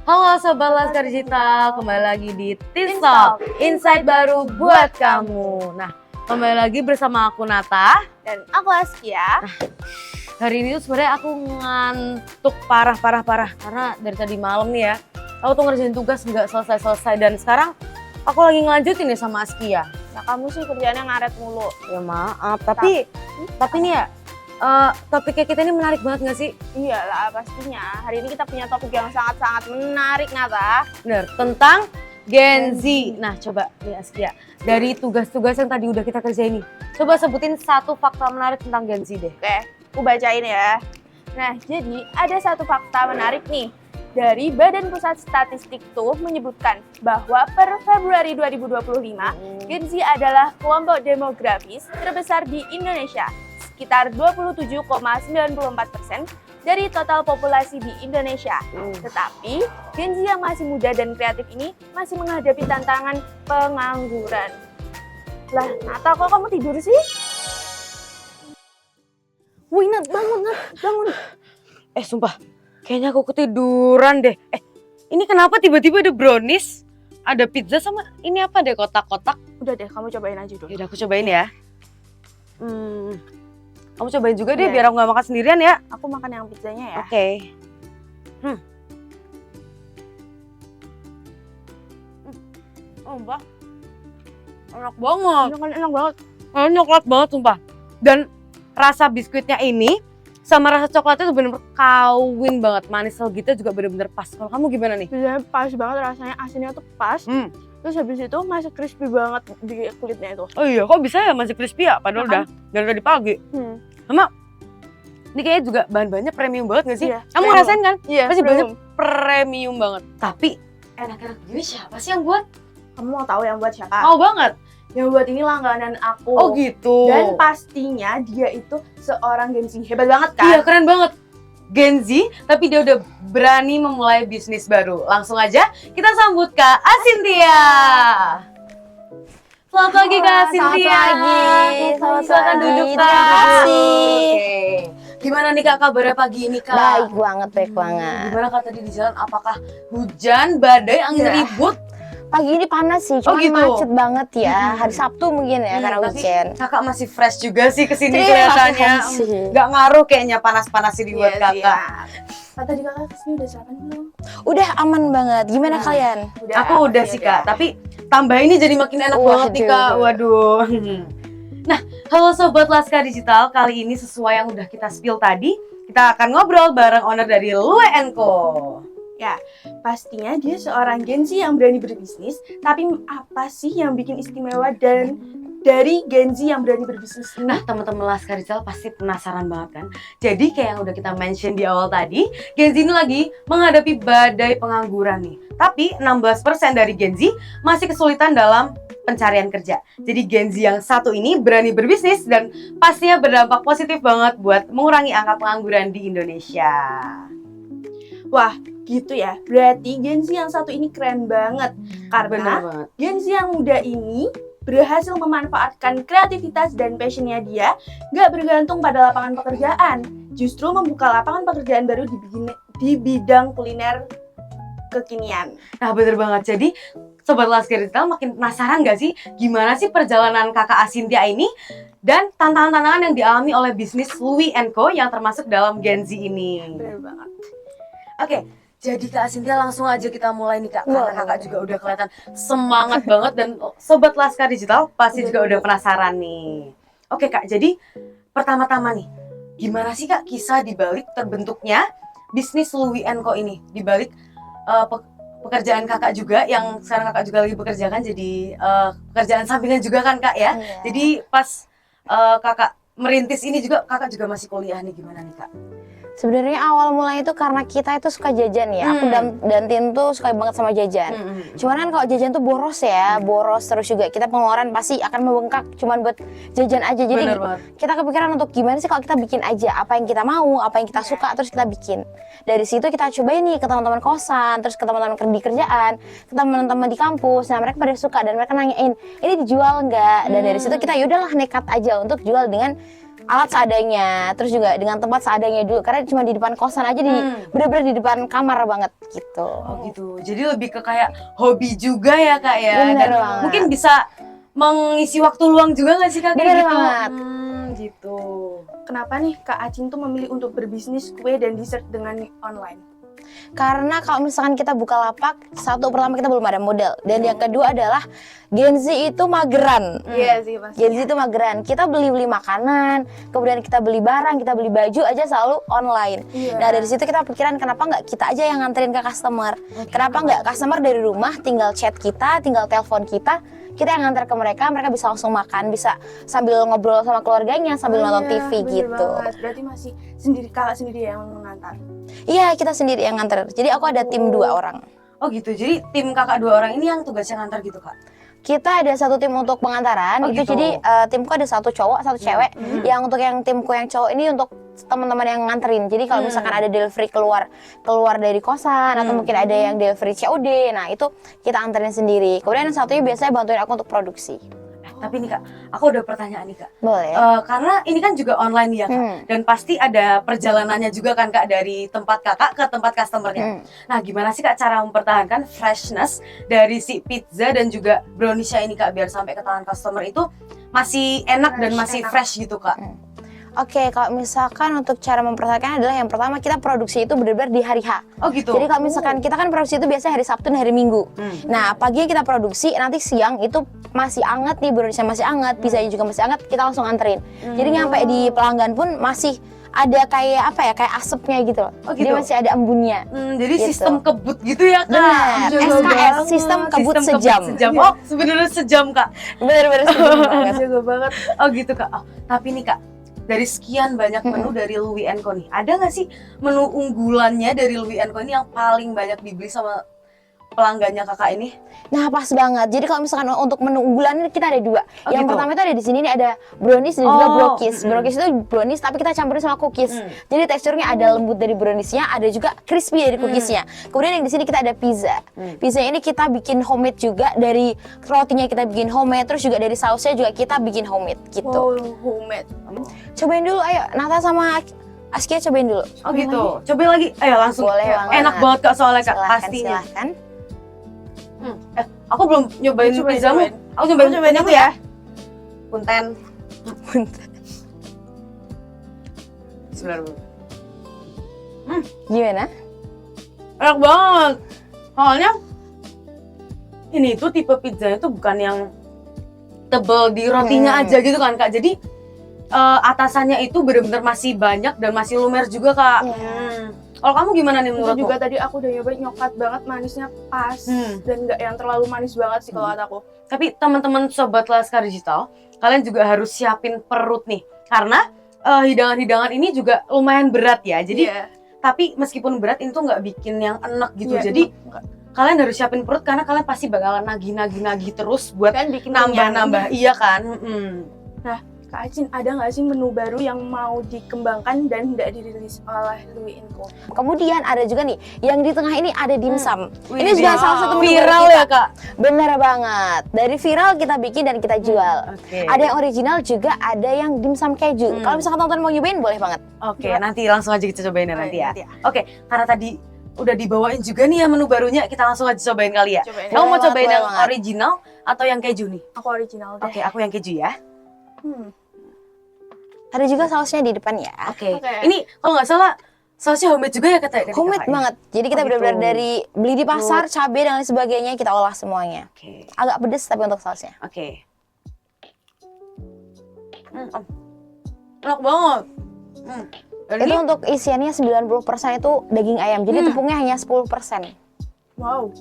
Halo Sobat Laskar Digital, kembali lagi di TikTok, insight baru buat kamu. Nah, kembali lagi bersama aku Nata. Dan aku Askia. Hari ini tuh sebenarnya aku ngantuk parah. Karena dari tadi malam nih ya, aku tuh ngerjain tugas nggak selesai. Dan sekarang aku lagi ngelanjutin nih sama Askia. Nah kamu sih kerjaannya ngaret mulu. Ya maaf, tapi nih ya, topiknya kita ini menarik banget nggak sih? Iyalah pastinya. Hari ini kita punya topik yang sangat-sangat menarik, Nata. Bener, tentang Gen Z. Nah coba nih Askia, dari tugas-tugas yang tadi udah kita kerjain nih, coba sebutin satu fakta menarik tentang Gen Z deh. Oke, aku bacain ya. Nah, jadi ada satu fakta menarik nih. Dari Badan Pusat Statistik tuh menyebutkan bahwa per Februari 2025, Gen Z adalah kelompok demografis terbesar di Indonesia. Sekitar 27,94% dari total populasi di Indonesia. Tetapi Gen Z yang masih muda dan kreatif ini masih menghadapi tantangan pengangguran. Lah, Nata kok kamu tidur sih? Wih, Nat, bangun. Sumpah, kayaknya aku ketiduran deh. Ini kenapa tiba-tiba ada brownies, ada pizza sama ini apa deh, kotak-kotak? Udah deh, kamu cobain aja dulu. Yaudah aku cobain ya. Kamu cobain juga deh, Iya. biar aku gak makan sendirian ya. Aku makan yang pizzanya ya. Oke. Sumpah, enak banget. Iya kan, enak banget. Coklat banget sumpah. Dan rasa biskuitnya ini sama rasa coklatnya tuh bener-bener kawin banget. Manis gitu juga bener-bener pas. Kalau kamu gimana nih? Pizzanya pas banget, rasanya asinnya tuh pas. Terus habis itu masih crispy banget di kulitnya itu. Oh iya, kok bisa ya masih crispy ya? Padahal udah dari tadi pagi. Sama, ini kayaknya juga bahan-bahannya premium banget gak sih? Iya, Kamu premium. ngerasain kan? Iya, Pasti premium. banyak premium banget. Tapi enak-enak gini siapa sih yang buat? Kamu mau tahu yang buat siapa? Mau banget. Yang buat ini langganan aku. Oh gitu. Dan pastinya dia itu seorang Gen Z. Hebat banget kan? Iya, keren banget. Gen Z, tapi dia udah berani memulai bisnis baru. Langsung aja kita sambut Kak Asintia. Selamat pagi Kak Asintia. Selamat Silakan pagi. duduk Kak. Terima kasih. Oke. Gimana nih Kak kabarnya pagi ini Kak? Baik banget. Gimana Kak tadi di jalan? Apakah hujan, badai, angin ribut? Pagi ini panas sih, cuma gitu. macet banget ya. Hari Sabtu mungkin ya, karena Tapi weekend. Kakak masih fresh juga sih kesini Terima kelihatannya. kasih. Gak ngaruh kayaknya panas-panas ini buat Iya, Kakak. Tadi kakak kesini udah sarapan belum? Udah aman banget. Gimana kalian? Aku udah sih Kak, tapi tambah ini jadi makin enak banget nih Kak. Waduh. Nah, halo Sobat Laskar Digital, kali ini sesuai yang udah kita spill tadi, kita akan ngobrol bareng owner dari Lue & Co. Ya, pastinya dia seorang Gen Z yang berani berbisnis. Tapi apa sih yang bikin istimewa dan dari Gen Z yang berani berbisnis ini? Nah, teman-teman Laskar Digital pasti penasaran banget kan? Jadi kayak yang udah kita mention di awal tadi, Gen Z ini lagi menghadapi badai pengangguran nih. Tapi 16% dari Gen Z masih kesulitan dalam pencarian kerja. Jadi Gen Z yang satu ini berani berbisnis dan pastinya berdampak positif banget buat mengurangi angka pengangguran di Indonesia. Wah, gitu ya. Berarti Gen Z yang satu ini keren banget. Benar Karena banget. Gen Z yang muda ini berhasil memanfaatkan kreativitas dan passionnya dia, gak bergantung pada lapangan pekerjaan. Justru membuka lapangan pekerjaan baru di bidang kuliner kekinian. Nah bener banget, jadi Sobat Laskar Digital makin penasaran gak sih gimana sih perjalanan kakak Asintia ini dan tantangan-tantangan yang dialami oleh bisnis Lue & Co yang termasuk dalam Gen Z ini. Bener banget. Oke, jadi Kak Asintia langsung aja kita mulai nih Kak, karena Boleh. kakak juga udah kelihatan semangat banget dan Sobat Laskar Digital pasti juga udah penasaran nih. Oke Kak, jadi pertama-tama nih, gimana sih Kak kisah dibalik terbentuknya bisnis Lue & Co ini? Dibalik pekerjaan kakak juga yang sekarang kakak juga lagi bekerjakan, jadi pekerjaan sampingan juga kan Kak ya? Iya. Jadi pas kakak merintis ini juga kakak juga masih kuliah nih, gimana nih Kak? Sebenarnya awal mulai itu karena kita itu suka jajan ya. Aku dan Tin tuh suka banget sama jajan. Cuman kan kalau jajan tuh boros ya, boros terus juga kita pengeluaran pasti akan membengkak cuman buat jajan aja. Jadi Bener banget. kita kepikiran untuk gimana sih kalau kita bikin aja apa yang kita mau, apa yang kita suka terus kita bikin. Dari situ kita cobain nih ke teman-teman kosan, terus ke teman-teman di kerjaan, ke teman-teman di kampus. Nah, mereka pada suka dan mereka nanyain, "Ini dijual nggak?" Dan dari situ kita yaudahlah nekat aja untuk jual dengan alat seadanya, terus juga dengan tempat seadanya dulu karena cuma di depan kosan aja, di bener-bener di depan kamar banget gitu. Oh gitu. Jadi lebih ke kayak hobi juga ya Kak ya. Bener Dan banget. mungkin bisa mengisi waktu luang juga nggak sih Kak kayak Bener gitu? banget. Gitu. Kenapa nih Kak Acin tuh memilih untuk berbisnis kue dan dessert dengan online? Karena kalau misalkan kita buka lapak, satu pertama kita belum ada modal, dan yang kedua adalah Gen Z itu mageran. Iya sih pasti. Gen Z itu mageran. Kita beli makanan, kemudian kita beli barang, kita beli baju aja selalu online. Iya. Nah dari situ kita pikiran kenapa nggak kita aja yang nganterin ke customer? Kenapa nggak customer dari rumah tinggal chat kita, tinggal telepon kita yang nganter ke mereka, mereka bisa langsung makan, bisa sambil ngobrol sama keluarganya, sambil nonton TV bener gitu. banget. Berarti masih kakak sendiri yang mengantar. Iya, kita sendiri yang nganter. Jadi aku ada tim 2 orang. Oh gitu. Jadi tim kakak 2 orang ini yang tugasnya ngantar gitu Kak? Kita ada satu tim untuk pengantaran, Oh, itu gitu. jadi timku ada 1 cowok, 1 cewek. Yang untuk yang timku yang cowok ini untuk teman-teman yang nganterin. Jadi kalau misalkan ada delivery keluar dari kosan atau mungkin ada yang delivery COD, nah itu kita anterin sendiri. Kemudian yang satunya biasanya bantuin aku untuk produksi. Tapi nih Kak, aku ada pertanyaan nih Kak. Boleh. Karena ini kan juga online ya Kak, dan pasti ada perjalanannya juga kan Kak dari tempat kakak ke tempat customernya. Nah gimana sih Kak cara mempertahankan freshness dari si pizza dan juga browniesnya ini Kak biar sampai ke tangan customer itu masih enak dan masih fresh gitu Kak? Oke, kalau misalkan untuk cara mempertahankan adalah yang pertama kita produksi itu benar-benar di hari H. Oh gitu. Jadi kalau misalkan kita kan produksi itu biasanya hari Sabtu dan hari Minggu. Nah, pagi kita produksi, nanti siang itu masih anget nih, browniesnya masih anget, pizzanya juga masih anget, kita langsung anterin. Jadi nyampe di pelanggan pun masih ada kayak apa ya, kayak asapnya gitu loh. Oh, Jadi gitu? masih ada embunnya. Jadi Gitu. sistem kebut gitu ya Kak? Benar, Jago SKS, banget. sistem kebut Sistem sejam. Oh sebenarnya sejam Kak? Bener-bener setuju banget. Jago banget. Oh gitu Kak. Oh, tapi nih Kak, dari sekian banyak menu dari Louis & Co nih, ada nggak sih menu unggulannya dari Louis & Co ini yang paling banyak dibeli sama pelanggannya kakak ini? Nah, pas banget. Jadi kalau misalkan untuk menu unggulan ini kita ada 2. Oh, Yang gitu? pertama itu ada di sini nih, ada brownies dan juga Oh, brownies. Brownies itu brownies tapi kita campurin sama cookies. Jadi teksturnya ada lembut dari browniesnya, ada juga crispy dari cookiesnya. Kemudian yang di sini kita ada pizza. Pizza ini kita bikin homemade juga, dari rotinya kita bikin homemade, terus juga dari sausnya juga kita bikin homemade gitu. Wow, homemade. Cobain dulu, ayo Nata sama Askia cobain dulu. Oh gitu. Cobain lagi. Ayo langsung. Boleh banget. Enak banget Kak soalnya Kak, Silahkan, pastinya. silahkan. Aku belum nyobain Cobain, pizzamu. cobain. Aku nyobain Cobain puntenmu itu ya. Punten. Sebentar. Gimana? Enak banget. Soalnya ini tuh tipe pizza itu bukan yang tebel di rotinya aja gitu kan Kak. Jadi atasannya itu benar-benar masih banyak dan masih lumer juga Kak. Kalau kamu gimana nih Itu menurutmu? juga tadi aku udah nyobain, nyoklat banget, manisnya pas dan nggak yang terlalu manis banget sih kalau kataku. Tapi teman-teman sobat Laskar Digital, kalian juga harus siapin perut nih, karena hidangan-hidangan ini juga lumayan berat ya. Jadi tapi meskipun berat itu nggak bikin yang enak gitu. Iya, Jadi enggak. kalian harus siapin perut karena kalian pasti bakalan nagih terus buat Kan bikin nambah-nambah. Iya kan? Kak Acin, ada nggak sih menu baru yang mau dikembangkan dan tidak dirilis oleh Louis & Co? Kemudian ada juga nih, yang di tengah ini ada dimsum. Ini Wih, juga salah satu menu viral baru kita. ya Kak. Bener banget. Dari viral kita bikin dan kita jual. Oke. Ada yang original juga, ada yang dimsum keju. Kalau misalkan teman-teman mau nyobain boleh banget. Oke, nanti langsung aja kita cobain ya nanti ya. Nanti ya. Oke, karena tadi udah dibawain juga nih ya menu barunya, kita langsung aja cobain kali ya. Cobain. Kamu mau Boleh cobain banget, yang boleh banget. original atau yang keju nih? Aku original deh. Oke, aku yang keju ya. Ada juga sausnya di depan ya. Oke. Oke. Ini kalau nggak salah sausnya homemade juga ya katanya. Homemade banget. Jadi kita Oh, gitu. benar-benar dari beli di pasar, cabai dan lain sebagainya kita olah semuanya. Oke. Agak pedes tapi untuk sausnya. Oke. Enak banget. Dan Itu ini untuk isiannya 90% itu daging ayam. Jadi tepungnya hanya 10%. Wow.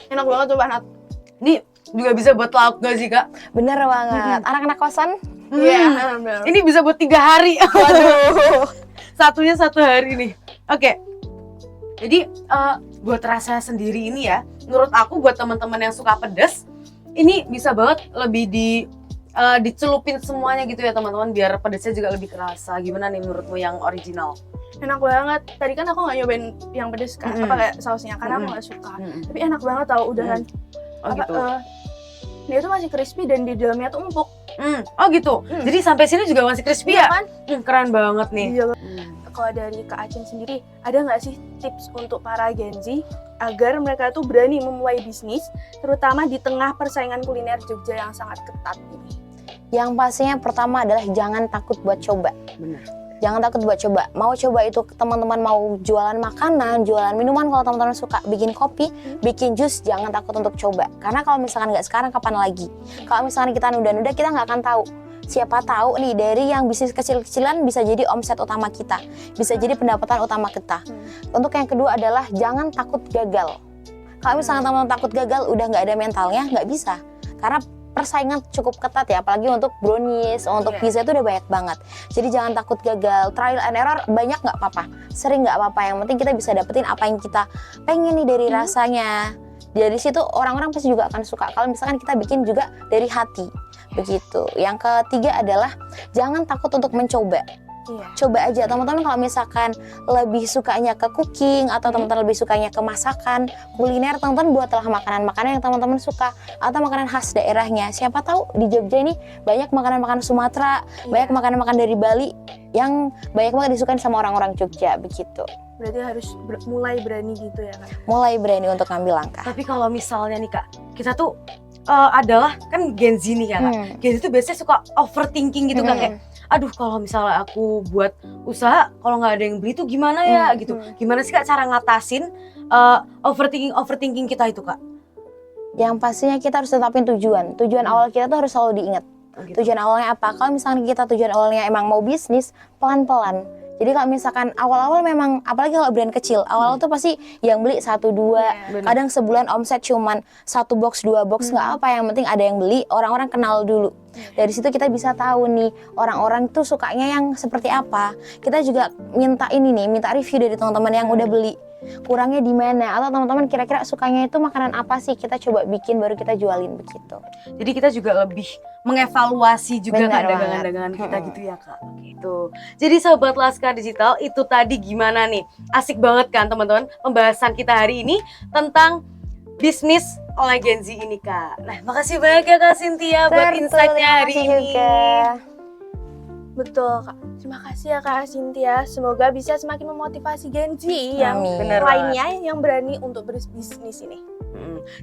Enak banget tuh Nat. ini juga bisa buat lauk gak sih Kak? Bener banget. Anak-anak kosan? Iya, benar. Ini bisa buat 3 hari. Waduh. Satunya 1 hari nih. Oke. Jadi buat rasa sendiri ini ya, menurut aku buat teman-teman yang suka pedas, ini bisa banget lebih dicelupin semuanya gitu ya teman-teman, biar pedasnya juga lebih kerasa. Gimana nih menurutmu yang original? Enak banget. Tadi kan aku nggak nyobain yang pedes kan, apa kayak sausnya karena aku nggak suka. Tapi enak banget tau udahan. Oh Apa, gitu. dia tuh masih crispy dan di dalamnya tuh empuk. Oh gitu. Jadi sampai sini juga masih crispy Iya ya? kan? Keren banget nih. Iya. Kalau dari Kak Acin sendiri, ada nggak sih tips untuk para Gen Z agar mereka tuh berani memulai bisnis, terutama di tengah persaingan kuliner Jogja yang sangat ketat ini? Yang pastinya pertama adalah jangan takut buat coba. Bener. Jangan takut buat coba. Mau coba itu teman-teman mau jualan makanan, jualan minuman, kalau teman-teman suka bikin kopi, bikin jus, jangan takut untuk coba. Karena kalau misalkan nggak sekarang, kapan lagi? Kalau misalkan kita nunda-nunda, kita nggak akan tahu. Siapa tahu nih dari yang bisnis kecil-kecilan bisa jadi omset utama kita, bisa jadi pendapatan utama kita. Untuk yang kedua adalah jangan takut gagal. Kalau misalkan teman-teman takut gagal, udah nggak ada mentalnya, nggak bisa. Karena persaingan cukup ketat ya, apalagi untuk brownies, untuk pizza itu udah banyak banget. Jadi jangan takut gagal, trial and error banyak nggak apa-apa, sering nggak apa-apa. Yang penting kita bisa dapetin apa yang kita pengen nih dari rasanya. Dari situ orang-orang pasti juga akan suka. Kalau misalkan kita bikin juga dari hati, begitu. Yang ketiga adalah jangan takut untuk mencoba. Coba aja teman-teman, kalau misalkan lebih sukanya ke cooking atau teman-teman lebih sukanya ke masakan, kuliner, teman-teman buatlah makanan-makanan yang teman-teman suka atau makanan khas daerahnya. Siapa tahu di Jogja ini banyak makanan-makanan Sumatera, banyak makanan-makanan dari Bali yang banyak banget disukain sama orang-orang Jogja, begitu. Berarti harus mulai berani gitu ya Kak? Mulai berani untuk ngambil langkah. Tapi kalau misalnya nih Kak, kita tuh adalah kan Gen Z nih ya Kak. Gen Z tuh biasanya suka overthinking gitu kan, kayak aduh kalau misalnya aku buat usaha kalau nggak ada yang beli tuh gimana ya gitu. Gimana sih Kak cara ngatasin overthinking kita itu Kak? Yang pastinya kita harus tetapin tujuan. Tujuan awal kita tuh harus selalu diingat. Tujuan awalnya apa? Kalau misalnya kita tujuan awalnya emang mau bisnis, pelan-pelan. Jadi kalau misalkan awal-awal memang, apalagi kalau brand kecil, awal-awal tuh pasti yang beli 1-2, kadang sebulan omset cuman 1 box 2 box, nggak apa, yang penting ada yang beli, orang-orang kenal dulu. Dari situ kita bisa tahu nih orang-orang tuh sukanya yang seperti apa. Kita juga minta minta review dari teman-teman yang udah beli. Kurangnya di mana, atau teman-teman kira-kira sukanya itu makanan apa sih, kita coba bikin baru kita jualin, begitu. Jadi kita juga lebih mengevaluasi juga Benar kan dagangan-dagangan kita gitu ya Kak. Gitu. Jadi Sobat Laskar Digital, itu tadi gimana nih? Asik banget kan teman-teman pembahasan kita hari ini tentang bisnis oleh Gen Z ini Kak. Nah, makasih banyak ya Kak Cynthia buat insight-nya hari ini. Juga. Betul Kak. Terima kasih ya Kak Cynthia. Semoga bisa semakin memotivasi Gen Z yang Bener lainnya yang berani untuk berbisnis ini.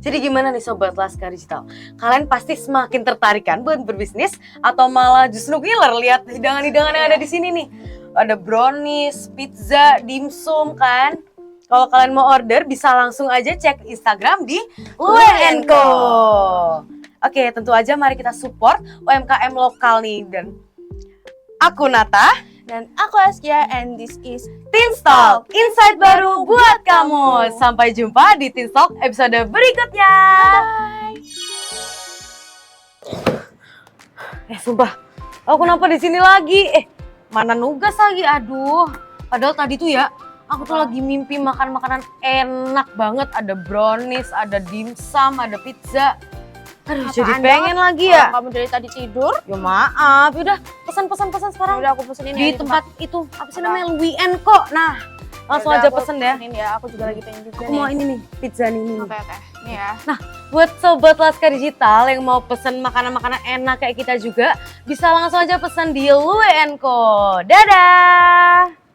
Jadi gimana nih Sobat Laskar Digital? Kalian pasti semakin tertarik kan buat berbisnis atau malah justru ngiler lihat hidangan-hidangan yang ada di sini nih? Ada brownies, pizza, dimsum kan? Kalau kalian mau order bisa langsung aja cek Instagram di Lue & Co. Oke, tentu aja mari kita support UMKM lokal nih. Dan aku Nata. Dan aku Askia, and this is Tinstalk, insight baru buat kamu. Sampai jumpa di Tinstalk episode berikutnya. Bye. Sumpah, aku kenapa di sini lagi? Mana nugas lagi? Aduh, padahal tadi tuh ya, aku tuh lagi mimpi makan makanan enak banget. Ada brownies, ada dimsum, ada pizza. Aduh, jadi pengen lagi ya. Kamu dari tadi tidur? Ya maaf, udah pesan sekarang. Udah aku pesenin Di tempat itu apa sih namanya, Lue & Co. Nah, langsung aja pesen ya. Ya, aku juga lagi pengen juga Aku mau ini nih, pizza nih. Oke. Ini ya. Nah, buat Sobat Laskar Digital yang mau pesen makanan-makanan enak kayak kita juga, bisa langsung aja pesen di Lue & Co. Dadah!